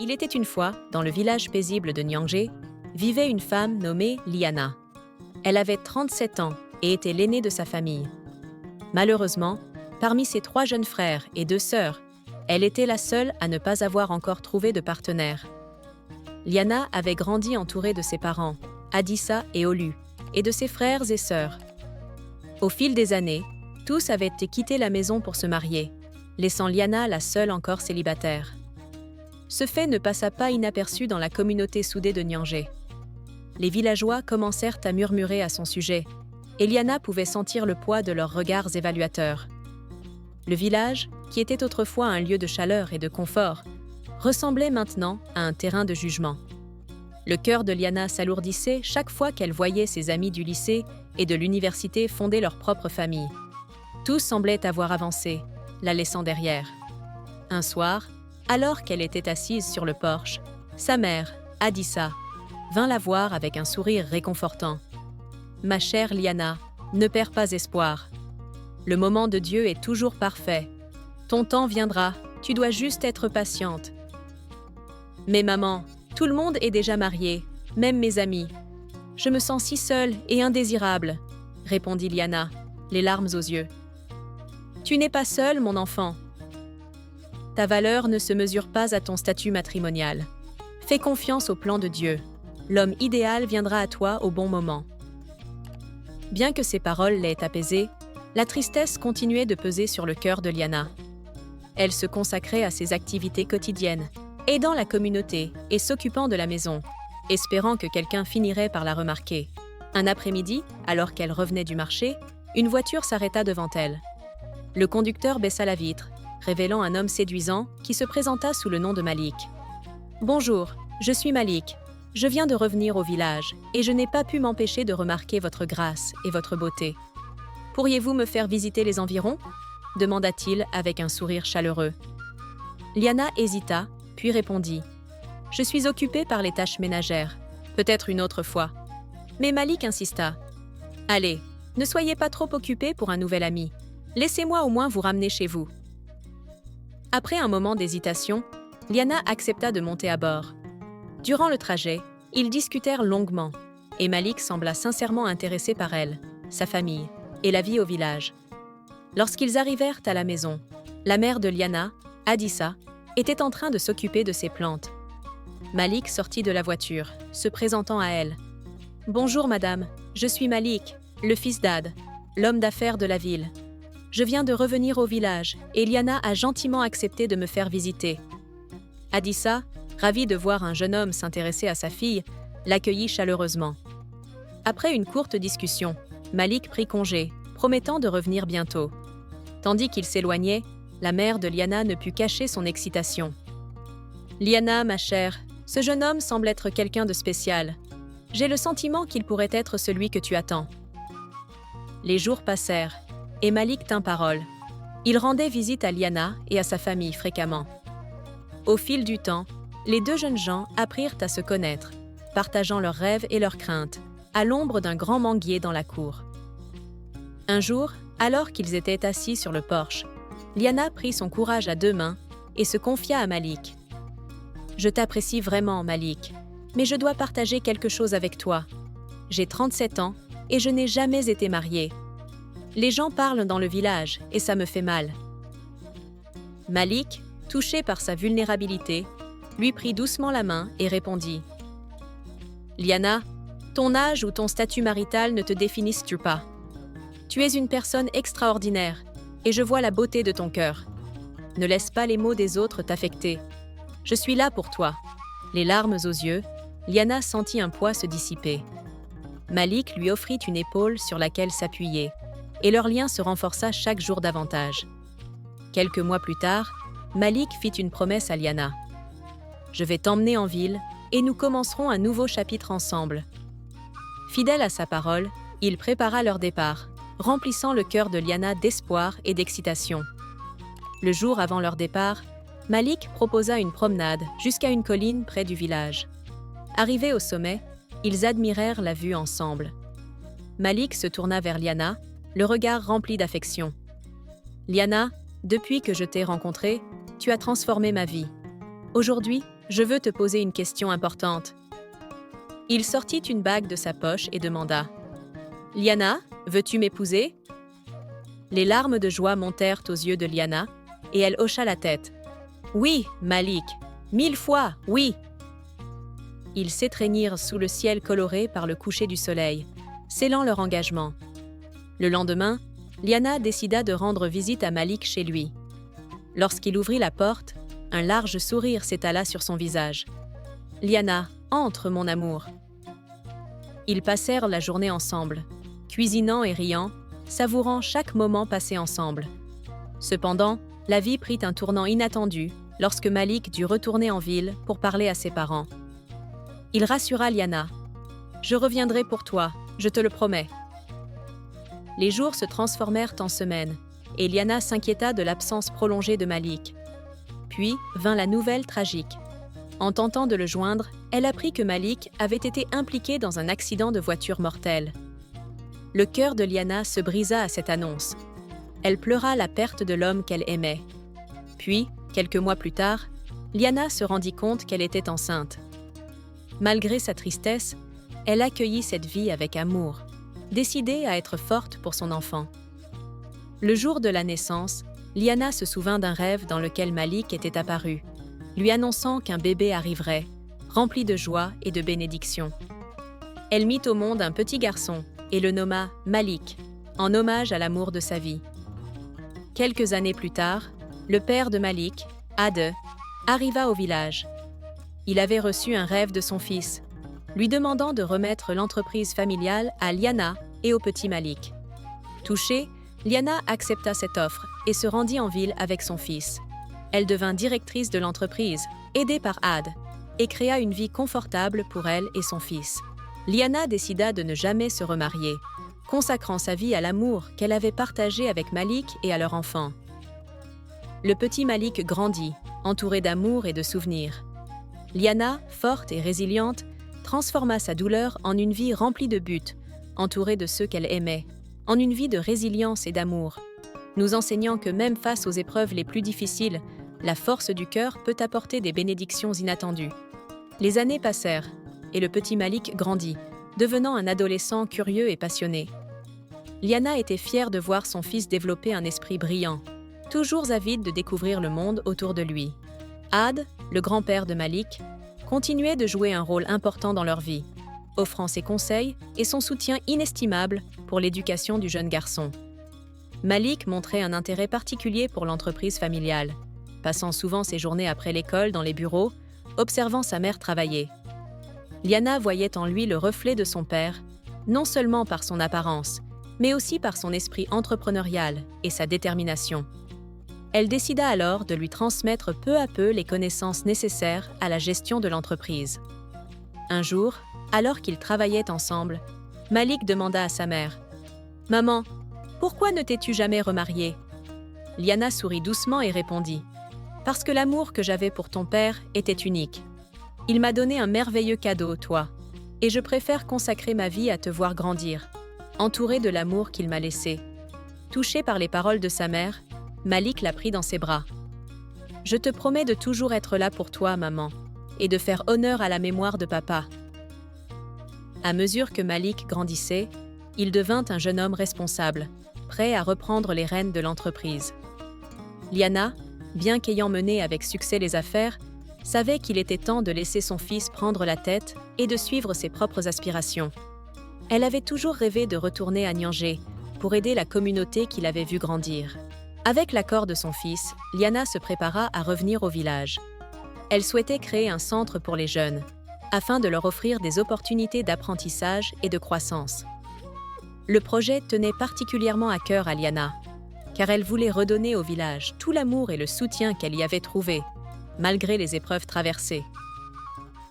Il était une fois, dans le village paisible de Nyangé, vivait une femme nommée Liana. Elle avait 37 ans et était l'aînée de sa famille. Malheureusement, parmi ses 3 jeunes frères et 2 sœurs, elle était la seule à ne pas avoir encore trouvé de partenaire. Liana avait grandi entourée de ses parents, Adissa et Olu, et de ses frères et sœurs. Au fil des années, tous avaient quitté la maison pour se marier, laissant Liana la seule encore célibataire. Ce fait ne passa pas inaperçu dans la communauté soudée de Nyangé. Les villageois commencèrent à murmurer à son sujet, et Liana pouvait sentir le poids de leurs regards évaluateurs. Le village, qui était autrefois un lieu de chaleur et de confort, ressemblait maintenant à un terrain de jugement. Le cœur de Liana s'alourdissait chaque fois qu'elle voyait ses amis du lycée et de l'université fonder leur propre famille. Tous semblaient avoir avancé, la laissant derrière. Un soir, alors qu'elle était assise sur le porche, sa mère, Adissa, vint la voir avec un sourire réconfortant. « Ma chère Liana, ne perds pas espoir. Le moment de Dieu est toujours parfait. Ton temps viendra, tu dois juste être patiente. » « Mais maman, tout le monde est déjà marié, même mes amis. Je me sens si seule et indésirable, » répondit Liana, les larmes aux yeux. « Tu n'es pas seule, mon enfant. Ta valeur ne se mesure pas à ton statut matrimonial. Fais confiance au plan de Dieu. L'homme idéal viendra à toi au bon moment. » Bien que ces paroles l'aient apaisée, la tristesse continuait de peser sur le cœur de Liana. Elle se consacrait à ses activités quotidiennes, aidant la communauté et s'occupant de la maison, espérant que quelqu'un finirait par la remarquer. Un après-midi, alors qu'elle revenait du marché, une voiture s'arrêta devant elle. Le conducteur baissa la vitre, révélant un homme séduisant qui se présenta sous le nom de Malik. « Bonjour, je suis Malik. Je viens de revenir au village et je n'ai pas pu m'empêcher de remarquer votre grâce et votre beauté. Pourriez-vous me faire visiter les environs ?» demanda-t-il avec un sourire chaleureux. Liana hésita, puis répondit « Je suis occupée par les tâches ménagères, peut-être une autre fois. » Mais Malik insista. « Allez, ne soyez pas trop occupée pour un nouvel ami. Laissez-moi au moins vous ramener chez vous. » Après un moment d'hésitation, Liana accepta de monter à bord. Durant le trajet, ils discutèrent longuement, et Malik sembla sincèrement intéressé par elle, sa famille et la vie au village. Lorsqu'ils arrivèrent à la maison, la mère de Liana, Adissa, était en train de s'occuper de ses plantes. Malik sortit de la voiture, se présentant à elle. « Bonjour madame, je suis Malik, le fils d'Ad, l'homme d'affaires de la ville. Je viens de revenir au village et Liana a gentiment accepté de me faire visiter. » Adissa, ravie de voir un jeune homme s'intéresser à sa fille, l'accueillit chaleureusement. Après une courte discussion, Malik prit congé, promettant de revenir bientôt. Tandis qu'il s'éloignait, la mère de Liana ne put cacher son excitation. « Liana, ma chère, ce jeune homme semble être quelqu'un de spécial. J'ai le sentiment qu'il pourrait être celui que tu attends. » Les jours passèrent, et Malik tint parole. Il rendait visite à Liana et à sa famille fréquemment. Au fil du temps, les 2 jeunes gens apprirent à se connaître, partageant leurs rêves et leurs craintes, à l'ombre d'un grand manguier dans la cour. Un jour, alors qu'ils étaient assis sur le porche, Liana prit son courage à 2 mains et se confia à Malik. « Je t'apprécie vraiment, Malik, mais je dois partager quelque chose avec toi. J'ai 37 ans et je n'ai jamais été mariée. Les gens parlent dans le village et ça me fait mal. » Malik, touché par sa vulnérabilité, lui prit doucement la main et répondit « Liana, ton âge ou ton statut marital ne te définissent pas. Tu es une personne extraordinaire et je vois la beauté de ton cœur. Ne laisse pas les mots des autres t'affecter. Je suis là pour toi. » Les larmes aux yeux, Liana sentit un poids se dissiper. Malik lui offrit une épaule sur laquelle s'appuyer, et leur lien se renforça chaque jour davantage. Quelques mois plus tard, Malik fit une promesse à Liana. « Je vais t'emmener en ville et nous commencerons un nouveau chapitre ensemble. » Fidèle à sa parole, il prépara leur départ, remplissant le cœur de Liana d'espoir et d'excitation. Le jour avant leur départ, Malik proposa une promenade jusqu'à une colline près du village. Arrivés au sommet, ils admirèrent la vue ensemble. Malik se tourna vers Liana, le regard rempli d'affection. « Liana, depuis que je t'ai rencontrée, tu as transformé ma vie. Aujourd'hui, Je veux te poser une question importante. » Il sortit une bague de sa poche et demanda « Liana, veux-tu m'épouser ?» Les larmes de joie montèrent aux yeux de Liana et elle hocha la tête. « Oui, Malik, 1000 fois, oui !» Ils s'étreignirent sous le ciel coloré par le coucher du soleil, scellant leur engagement. Le lendemain, Liana décida de rendre visite à Malik chez lui. Lorsqu'il ouvrit la porte, un large sourire s'étala sur son visage. « Liana, entre, mon amour !» Ils passèrent la journée ensemble, cuisinant et riant, savourant chaque moment passé ensemble. Cependant, la vie prit un tournant inattendu lorsque Malik dut retourner en ville pour parler à ses parents. Il rassura Liana. « Je reviendrai pour toi, je te le promets. » Les jours se transformèrent en semaines, et Liana s'inquiéta de l'absence prolongée de Malik. Puis vint la nouvelle tragique. En tentant de le joindre, elle apprit que Malik avait été impliqué dans un accident de voiture mortel. Le cœur de Liana se brisa à cette annonce. Elle pleura la perte de l'homme qu'elle aimait. Puis, quelques mois plus tard, Liana se rendit compte qu'elle était enceinte. Malgré sa tristesse, elle accueillit cette vie avec amour, décidée à être forte pour son enfant. Le jour de la naissance, Liana se souvint d'un rêve dans lequel Malik était apparu, lui annonçant qu'un bébé arriverait, rempli de joie et de bénédictions. Elle mit au monde un petit garçon et le nomma Malik, en hommage à l'amour de sa vie. Quelques années plus tard, le père de Malik, Ade, arriva au village. Il avait reçu un rêve de son fils, lui demandant de remettre l'entreprise familiale à Liana et au petit Malik. Touchée, Liana accepta cette offre et se rendit en ville avec son fils. Elle devint directrice de l'entreprise, aidée par Ade, et créa une vie confortable pour elle et son fils. Liana décida de ne jamais se remarier, consacrant sa vie à l'amour qu'elle avait partagé avec Malik et à leur enfant. Le petit Malik grandit, entouré d'amour et de souvenirs. Liana, forte et résiliente, transforma sa douleur en une vie remplie de buts, entourée de ceux qu'elle aimait, en une vie de résilience et d'amour, nous enseignant que même face aux épreuves les plus difficiles, la force du cœur peut apporter des bénédictions inattendues. Les années passèrent, et le petit Malik grandit, devenant un adolescent curieux et passionné. Liana était fière de voir son fils développer un esprit brillant, toujours avide de découvrir le monde autour de lui. Ade, le grand-père de Malik, continuait de jouer un rôle important dans leur vie, offrant ses conseils et son soutien inestimable pour l'éducation du jeune garçon. Malik montrait un intérêt particulier pour l'entreprise familiale, passant souvent ses journées après l'école dans les bureaux, observant sa mère travailler. Liana voyait en lui le reflet de son père, non seulement par son apparence, mais aussi par son esprit entrepreneurial et sa détermination. Elle décida alors de lui transmettre peu à peu les connaissances nécessaires à la gestion de l'entreprise. Un jour, alors qu'ils travaillaient ensemble, Malik demanda à sa mère « Maman, pourquoi ne t'es-tu jamais remariée ?» Liana sourit doucement et répondit « Parce que l'amour que j'avais pour ton père était unique. Il m'a donné un merveilleux cadeau, toi, et je préfère consacrer ma vie à te voir grandir, entourée de l'amour qu'il m'a laissé. » Touché par les paroles de sa mère, Malik la prit dans ses bras. « Je te promets de toujours être là pour toi, maman, et de faire honneur à la mémoire de papa. » À mesure que Malik grandissait, il devint un jeune homme responsable, prêt à reprendre les rênes de l'entreprise. Liana, bien qu'ayant mené avec succès les affaires, savait qu'il était temps de laisser son fils prendre la tête et de suivre ses propres aspirations. Elle avait toujours rêvé de retourner à Nyangé pour aider la communauté qu'il avait vue grandir. Avec l'accord de son fils, Liana se prépara à revenir au village. Elle souhaitait créer un centre pour les jeunes, afin de leur offrir des opportunités d'apprentissage et de croissance. Le projet tenait particulièrement à cœur à Liana, car elle voulait redonner au village tout l'amour et le soutien qu'elle y avait trouvé, malgré les épreuves traversées.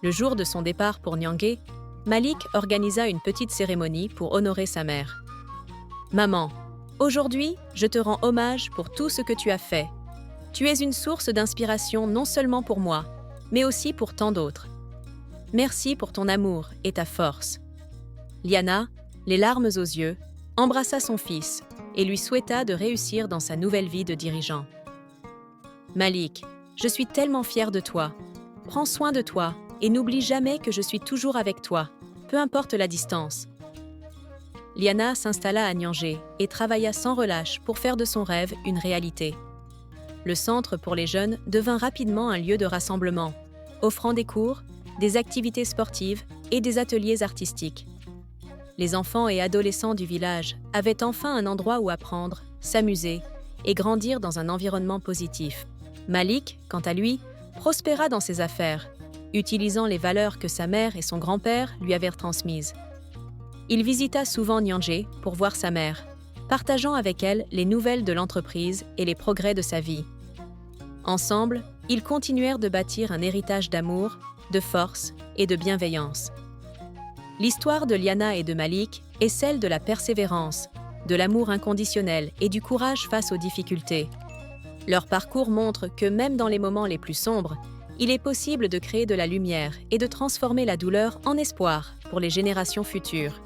Le jour de son départ pour Nyangé, Malik organisa une petite cérémonie pour honorer sa mère. « Maman, aujourd'hui, je te rends hommage pour tout ce que tu as fait. Tu es une source d'inspiration non seulement pour moi, mais aussi pour tant d'autres. Merci pour ton amour et ta force. » Liana, les larmes aux yeux, embrassa son fils et lui souhaita de réussir dans sa nouvelle vie de dirigeant. « Malik, je suis tellement fière de toi. Prends soin de toi et n'oublie jamais que je suis toujours avec toi, peu importe la distance. Liana s'installa à Nyangé et travailla sans relâche pour faire de son rêve une réalité. Le centre pour les jeunes devint rapidement un lieu de rassemblement, offrant des cours, des activités sportives et des ateliers artistiques. Les enfants et adolescents du village avaient enfin un endroit où apprendre, s'amuser et grandir dans un environnement positif. Malik, quant à lui, prospéra dans ses affaires, utilisant les valeurs que sa mère et son grand-père lui avaient transmises. Il visita souvent Nyangé pour voir sa mère, partageant avec elle les nouvelles de l'entreprise et les progrès de sa vie. Ensemble, ils continuèrent de bâtir un héritage d'amour, de force et de bienveillance. L'histoire de Liana et de Malik est celle de la persévérance, de l'amour inconditionnel et du courage face aux difficultés. Leur parcours montre que même dans les moments les plus sombres, il est possible de créer de la lumière et de transformer la douleur en espoir pour les générations futures.